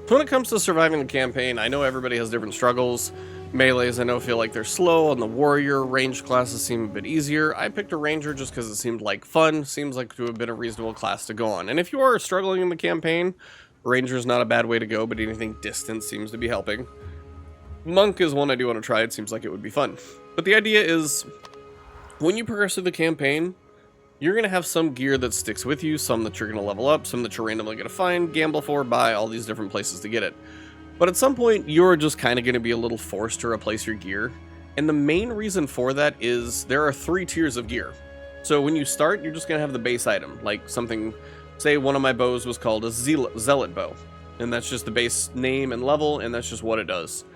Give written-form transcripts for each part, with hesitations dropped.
When it comes to surviving the campaign, I know everybody has different struggles. Melees I know feel like they're slow, and the warrior ranged classes seem a bit easier. I picked a ranger just because it seemed like fun, seems like to have been a reasonable class to go on. And if you are struggling in the campaign, ranger is not a bad way to go, but anything distant seems to be helping. Monk is one I do want to try, it seems like it would be fun. But the idea is, when you progress through the campaign, you're going to have some gear that sticks with you, some that you're going to level up, some that you're randomly going to find, gamble for, buy, all these different places to get it. But at some point, you're just kind of going to be a little forced to replace your gear. And the main reason for that is there are 3 tiers of gear. So when you start, you're just going to have the base item, like something, say one of my bows was called a Zealot bow. And that's just the base name and level, and that's just what it does.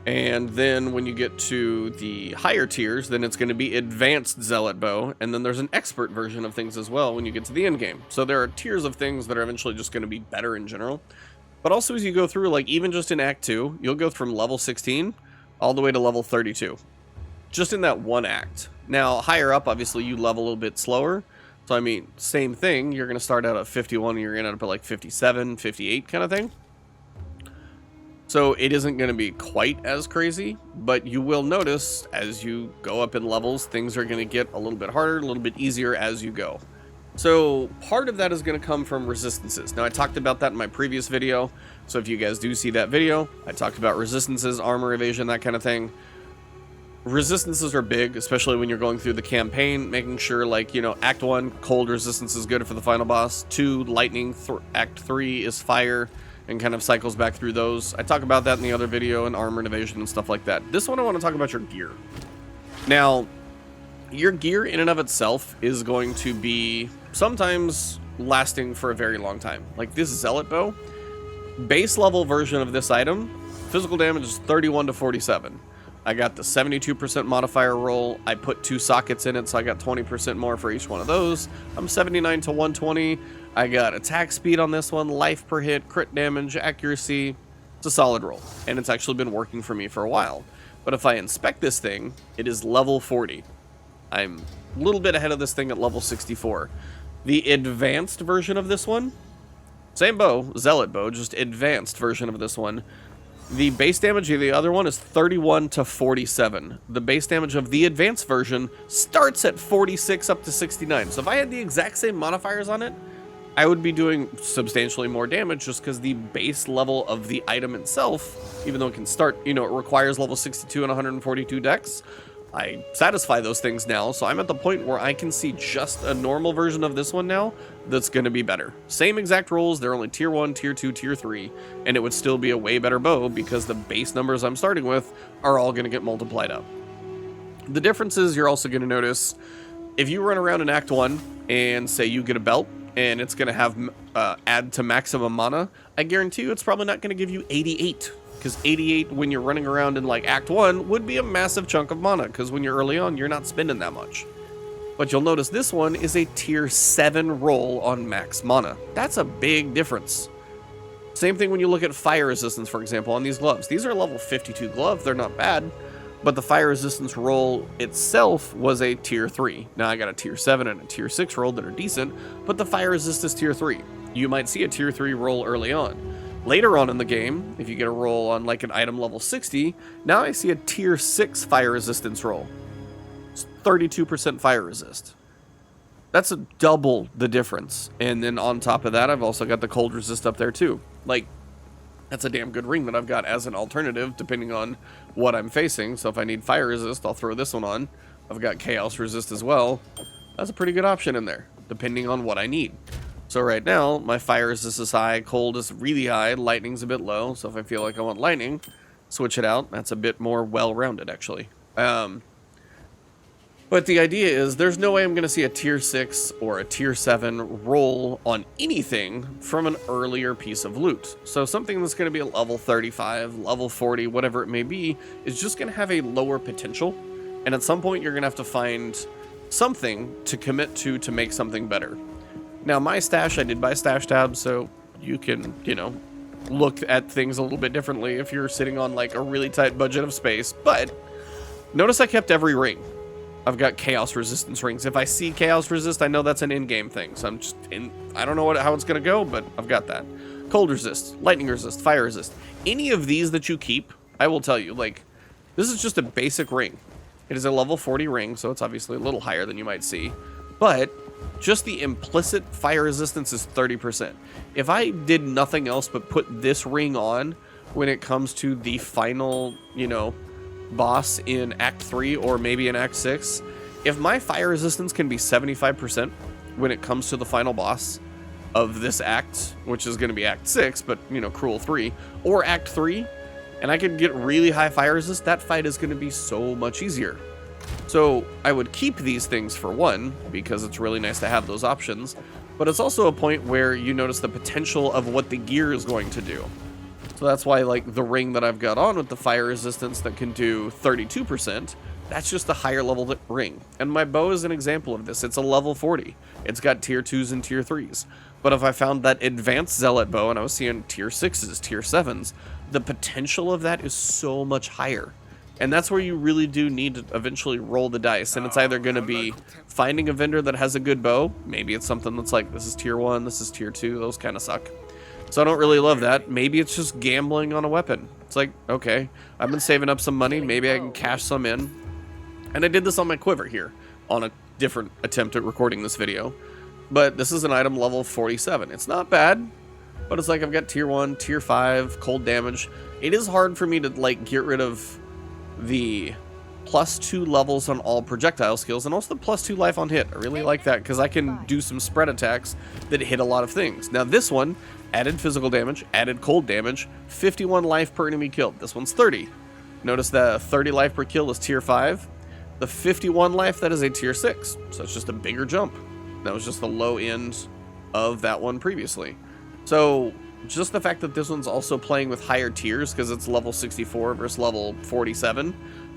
And then when you get to the higher tiers, then it's going to be Advanced Zealot Bow, and then there's an expert version of things as well when you get to the end game. So there are tiers of things that are eventually just going to be better in general. But also as you go through, like even just in Act 2, you'll go from level 16 all the way to level 32. Just in that one act. Now, higher up, obviously, you level a little bit slower. So, I mean, same thing. You're going to start out at 51, and you're going to end up at like 57, 58 kind of thing. So it isn't going to be quite as crazy, but you will notice as you go up in levels, things are going to get a little bit harder, a little bit easier as you go. So part of that is going to come from resistances. Now I talked about that in my previous video, so if you guys do see that video, I talked about resistances, armor evasion, that kind of thing. Resistances are big, especially when you're going through the campaign, making sure, like, you know, Act 1, cold resistance is good for the final boss. 2, lightning. Act 3 is fire, and kind of cycles back through those. I talk about that in the other video, and armor and evasion and stuff like that. This one I want to talk about your gear. Now, your gear in and of itself is going to be sometimes lasting for a very long time. Like this Zealot bow, base level version of this item, physical damage is 31 to 47. I got the 72% modifier roll. I put 2 sockets in it, so I got 20% more for each one of those. I'm 79 to 120. I got attack speed on this one, life per hit, crit damage, accuracy. It's a solid roll, and it's actually been working for me for a while. But if I inspect this thing, it is level 40. I'm a little bit ahead of this thing at level 64. The advanced version of this one, same bow, Zealot bow, just advanced version of this one. The base damage of the other one is 31 to 47. The base damage of the advanced version starts at 46 up to 69. So if I had the exact same modifiers on it, I would be doing substantially more damage just because the base level of the item itself, even though it can start, you know, it requires level 62 and 142 dex. I satisfy those things now, so I'm at the point where I can see just a normal version of this one now that's going to be better. Same exact rolls, they're only tier 1, tier 2, tier 3, and it would still be a way better bow because the base numbers I'm starting with are all going to get multiplied up. The difference is you're also going to notice if you run around in Act 1 and say you get a belt and it's going to have add to maximum mana, I guarantee you it's probably not going to give you 88. Because 88, when you're running around in like Act 1, would be a massive chunk of mana, because when you're early on, you're not spending that much. But you'll notice this one is a tier 7 roll on max mana. That's a big difference. Same thing when you look at fire resistance, for example, on these gloves. These are level 52 gloves, they're not bad, but the fire resistance roll itself was a tier 3. Now I got a tier 7 and a tier 6 roll that are decent, but the fire resist is tier 3. You might see a tier 3 roll early on. Later on in the game, if you get a roll on like an item level 60, now I see a tier 6 fire resistance roll. It's 32% fire resist. That's a double the difference. And then on top of that, I've also got the cold resist up there too. Like, that's a damn good ring that I've got as an alternative depending on what I'm facing. So if I need fire resist, I'll throw this one on. I've got chaos resist as well. That's a pretty good option in there, depending on what I need. So right now, my fire resist is high, cold is really high, lightning's a bit low, so if I feel like I want lightning, switch it out. That's a bit more well-rounded, actually. But the idea is, there's no way I'm going to see a tier 6 or a tier 7 roll on anything from an earlier piece of loot. So something that's going to be a level 35, level 40, whatever it may be, is just going to have a lower potential, and at some point you're going to have to find something to commit to make something better. Now, my stash, I did buy stash tabs, so you can, you know, look at things a little bit differently if you're sitting on, like, a really tight budget of space. But notice I kept every ring. I've got chaos resistance rings. If I see chaos resist, I know that's an in-game thing. So I'm just in. I don't know how it's going to go, but I've got that. cold resist, lightning resist, fire resist. Any of these that you keep, I will tell you, like, this is just a basic ring. It is a level 40 ring, so it's obviously a little higher than you might see. But just the implicit fire resistance is 30%. If I did nothing else but put this ring on when it comes to the final, you know, boss in Act 3 or maybe in Act 6, if my fire resistance can be 75% when it comes to the final boss of this act, which is going to be Act 6, but, you know, Cruel 3, or Act 3, and I could get really high fire resist, that fight is going to be so much easier. So I would keep these things for one, because it's really nice to have those options, but it's also a point where you notice the potential of what the gear is going to do. So that's why, like, the ring that I've got on with the fire resistance that can do 32%, that's just a higher level ring. And my bow is an example of this. It's a level 40. It's got tier 2s and tier 3s. But if I found that advanced zealot bow and I was seeing tier 6s, tier 7s, the potential of that is so much higher. And that's where you really do need to eventually roll the dice. And it's either going to be finding a vendor that has a good bow. Maybe it's something that's like, this is tier 1, this is tier 2. Those kind of suck. So I don't really love that. Maybe it's just gambling on a weapon. It's like, okay, I've been saving up some money. Maybe I can cash some in. And I did this on my quiver here on a different attempt at recording this video. But this is an item level 47. It's not bad, but it's like I've got tier 1, tier 5, cold damage. It is hard for me to, like, get rid of the +2 levels on all projectile skills and also the +2 life on hit. I really like that because I can do some spread attacks that hit a lot of things. Now this one added physical damage, added cold damage, 51 life per enemy killed. This one's 30. Notice the 30 life per kill is tier 5. The 51 life, that is a tier 6. So it's just a bigger jump. That was just the low end of that one previously. So just the fact that this one's also playing with higher tiers because it's level 64 versus level 47,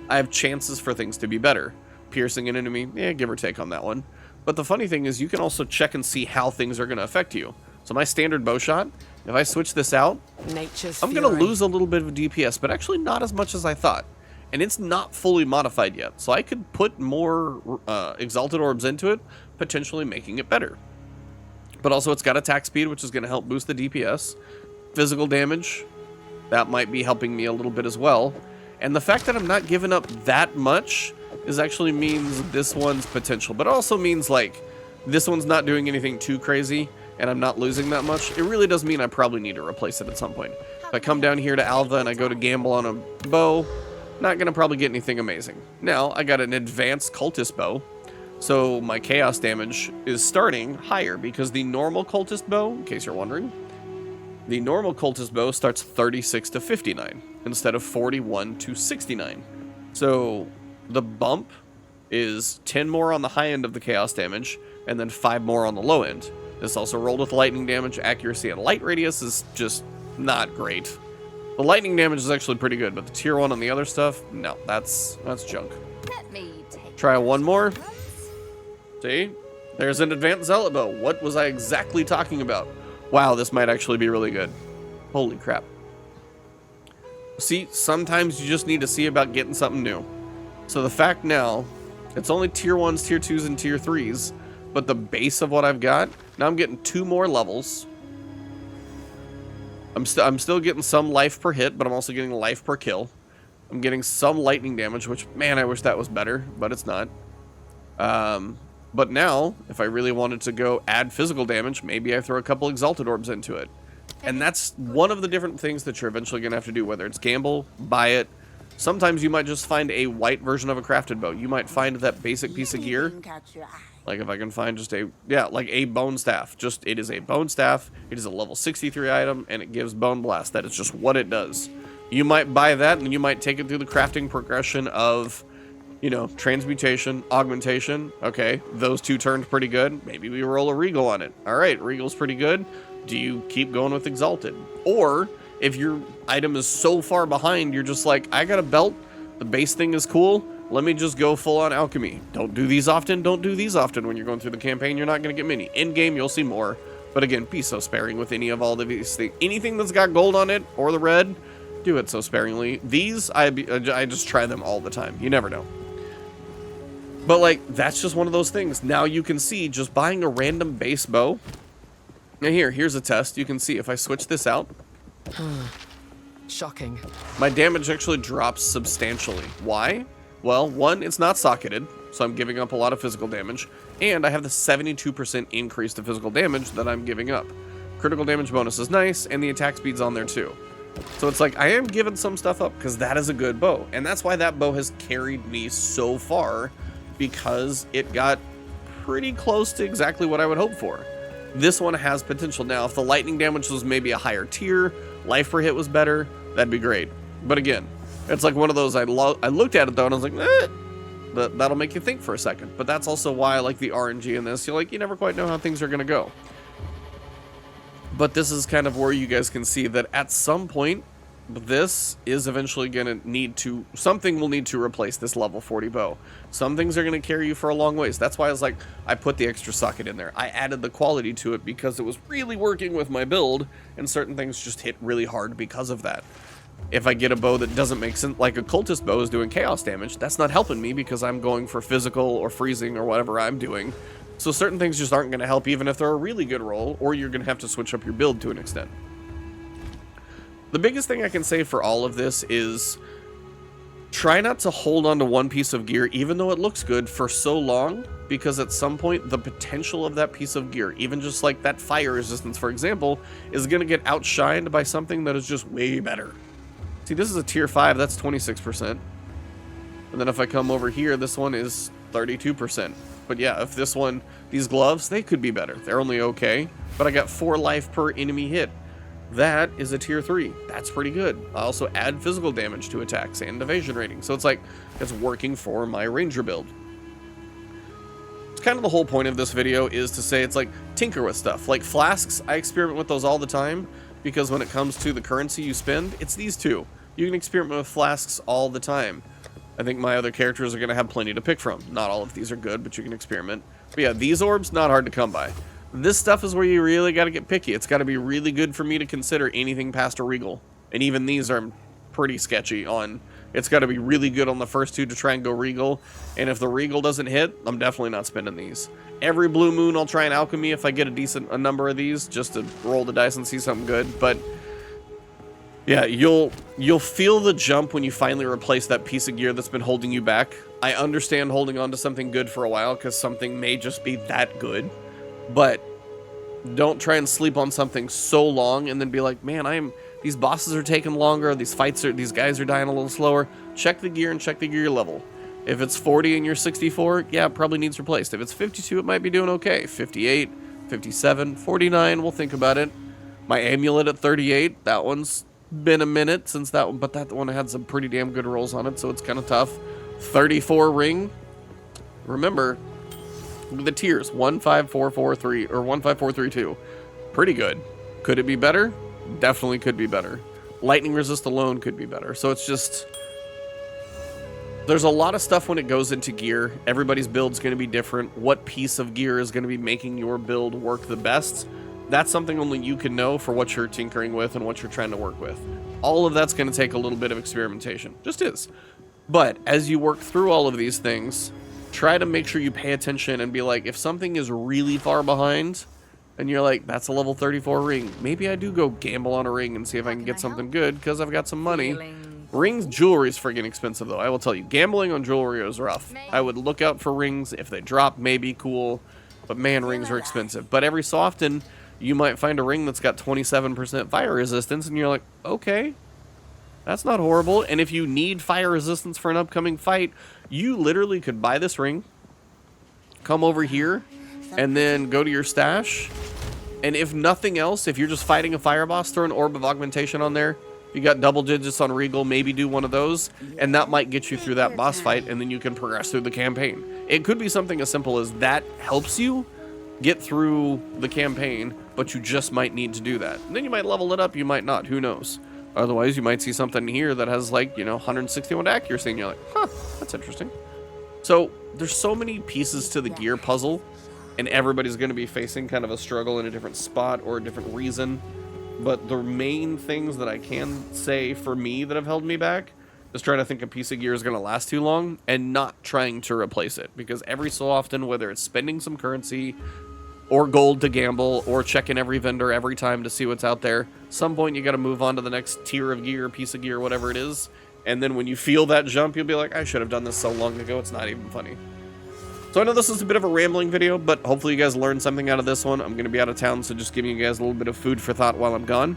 I have chances for things to be better. Piercing an enemy, give or take on that one. But the funny thing is you can also check and see how things are going to affect you. So my standard bow shot, if I switch this out, I'm going to lose a little bit of DPS, but actually not as much as I thought. And it's not fully modified yet, so I could put more Exalted Orbs into it, potentially making it better. But also it's got attack speed, which is going to help boost the DPS. Physical damage, that might be helping me a little bit as well. And the fact that I'm not giving up that much is actually means this one's potential. But it also means, like, this one's not doing anything too crazy, and I'm not losing that much. It really does mean I probably need to replace it at some point. If I come down here to Alva and I go to gamble on a bow, not going to probably get anything amazing. Now, I got an advanced cultist bow, so my chaos damage is starting higher because the normal cultist bow, in case you're wondering, the normal cultist bow starts 36 to 59 instead of 41 to 69. So the bump is 10 more on the high end of the chaos damage and then 5 more on the low end. This also rolled with lightning damage, accuracy, and light radius is just not great. The lightning damage is actually pretty good, but the tier 1 on the other stuff, no, that's junk. Try one more. See? There's an advanced zealot bow. What was I exactly talking about? Wow, this might actually be really good. Holy crap. See, sometimes you just need to see about getting something new. So the fact now, it's only tier 1s, tier 2s, and tier 3s, but the base of what I've got, now I'm getting 2 more levels. I'm still getting some life per hit, but I'm also getting life per kill. I'm getting some lightning damage, which, man, I wish that was better, but it's not. But now, if I really wanted to go add physical damage, maybe I throw a couple Exalted Orbs into it. And that's one of the different things that you're eventually going to have to do, whether it's gamble, buy it. Sometimes you might just find a white version of a crafted bow. You might find that basic piece of gear. Like if I can find just like a bone staff. Just, it is a bone staff. It is a level 63 item, and it gives bone blast. That is just what it does. You might buy that, and you might take it through the crafting progression of, you know, Transmutation, Augmentation. Okay, those two turned pretty good. Maybe we roll a Regal on it. All right, Regal's pretty good. Do you keep going with Exalted? Or if your item is so far behind, you're just like, I got a belt. The base thing is cool. Let me just go full on alchemy. Don't do these often. Don't do these often when you're going through the campaign. You're not going to get many. In game, you'll see more. But again, be so sparing with any of all of these things. Anything that's got gold on it or the red, do it so sparingly. These, I just try them all the time. You never know. But like, that's just one of those things. Now you can see just buying a random base bow Now here's a test. You can see if I switch this out, Shocking. my damage actually drops substantially. Why? Well, one, it's not socketed, so I'm giving up a lot of physical damage, and I have the 72% increase to physical damage that I'm giving up. Critical damage bonus is nice, and the attack speed's on there too. So it's like, I am giving some stuff up, because that is a good bow. And that's why that bow has carried me so far, because it got pretty close to exactly what I would hope for. This one has potential. Now, if the lightning damage was maybe a higher tier, life per hit was better, that'd be great. But again, it's like one of those, I looked at it though, and I was like, that'll make you think for a second. But that's also why I like the RNG in this. You never quite know how things are going to go. But this is kind of where you guys can see that at some point, this is eventually going to need to, something will need to replace this level 40 bow. Some things are going to carry you for a long ways. That's why I was like, I put the extra socket in there. I added the quality to it because it was really working with my build, and certain things just hit really hard because of that. If I get a bow that doesn't make sense, like a cultist bow is doing chaos damage, that's not helping me because I'm going for physical or freezing or whatever I'm doing. So certain things just aren't going to help even if they're a really good roll, or you're going to have to switch up your build to an extent. The biggest thing I can say for all of this is try not to hold on to one piece of gear, even though it looks good, for so long, because at some point the potential of that piece of gear, even just like that fire resistance, for example, is going to get outshined by something that is just way better. See, this is a tier 5, that's 26%. And then if I come over here, this one is 32%. But yeah, if this one, these gloves, they could be better. They're only okay, but I got 4 life per enemy hit. That is a tier 3. That's pretty good. I also add physical damage to attacks and evasion rating. So it's like, it's working for my ranger build. It's kind of the whole point of this video is to say it's like, tinker with stuff. Like flasks, I experiment with those all the time, because when it comes to the currency you spend, it's these two. You can experiment with flasks all the time. I think my other characters are going to have plenty to pick from. Not all of these are good, but you can experiment. But yeah, these orbs, not hard to come by. This stuff is where you really got to get picky. It's got to be really good for me to consider anything past a Regal. And even these are pretty sketchy on... It's got to be really good on the first two to try and go Regal. And if the Regal doesn't hit, I'm definitely not spending these. Every blue moon I'll try and alchemy if I get a number of these, just to roll the dice and see something good. But yeah, you'll feel the jump when you finally replace that piece of gear that's been holding you back. I understand holding on to something good for a while because something may just be that good. But don't try and sleep on something so long and then be like, man, these bosses are taking longer, these guys are dying a little slower. Check the gear and check the gear level. If it's 40 and you're 64, yeah, it probably needs replaced. If it's 52, it might be doing okay. 58, 57, 49, we'll think about it. My amulet at 38, that one's been a minute since that one, but that one had some pretty damn good rolls on it, so it's kind of tough. 34 ring. Remember, the tiers, 15443 or 15432. Pretty good. Could it be better? Definitely could be better. Lightning resist alone could be better. So it's just, there's a lot of stuff when it goes into gear. Everybody's build's going to be different. What piece of gear is going to be making your build work the best? That's something only you can know for what you're tinkering with and what you're trying to work with. All of that's going to take a little bit of experimentation. Just is. But as you work through all of these things, try to make sure you pay attention and be like, if something is really far behind and you're like, that's a level 34 ring, maybe I do go gamble on a ring and see if I can get something good because I've got some money. Rings, jewelry is friggin' expensive though. I will tell you, gambling on jewelry is rough. I would look out for rings. If they drop, maybe cool. But man, rings are expensive. But every so often, you might find a ring that's got 27% fire resistance and you're like, okay, that's not horrible. And if you need fire resistance for an upcoming fight, you literally could buy this ring, come over here, and then go to your stash. And if nothing else, if you're just fighting a fire boss, throw an orb of augmentation on there. You got double digits on Regal, maybe do one of those, and that might get you through that boss fight, and then you can progress through the campaign. It could be something as simple as that helps you get through the campaign, but you just might need to do that. And then you might level it up, you might not, who knows. Otherwise, you might see something here that has, like, 161 accuracy, and you're like, huh, that's interesting. So, there's so many pieces to the gear puzzle, and everybody's going to be facing kind of a struggle in a different spot or a different reason. But the main things that I can say for me that have held me back is trying to think a piece of gear is going to last too long and not trying to replace it. Because every so often, whether it's spending some currency or gold to gamble, or checking every vendor every time to see what's out there. At some point, you got to move on to the next tier of gear, piece of gear, whatever it is. And then when you feel that jump, you'll be like, I should have done this so long ago, it's not even funny. So I know this is a bit of a rambling video, but hopefully you guys learned something out of this one. I'm going to be out of town, so just giving you guys a little bit of food for thought while I'm gone.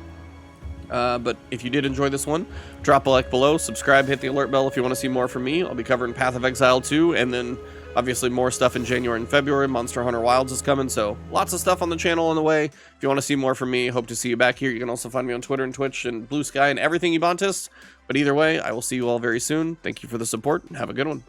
But if you did enjoy this one, drop a like below, subscribe, hit the alert bell if you want to see more from me. I'll be covering Path of Exile 2, and then obviously more stuff in January and February. Monster Hunter Wilds is coming, so lots of stuff on the channel on the way. If you want to see more from me, hope to see you back here. You can also find me on Twitter and Twitch and Blue Sky and everything Ebontis. But either way, I will see you all very soon. Thank you for the support, and have a good one.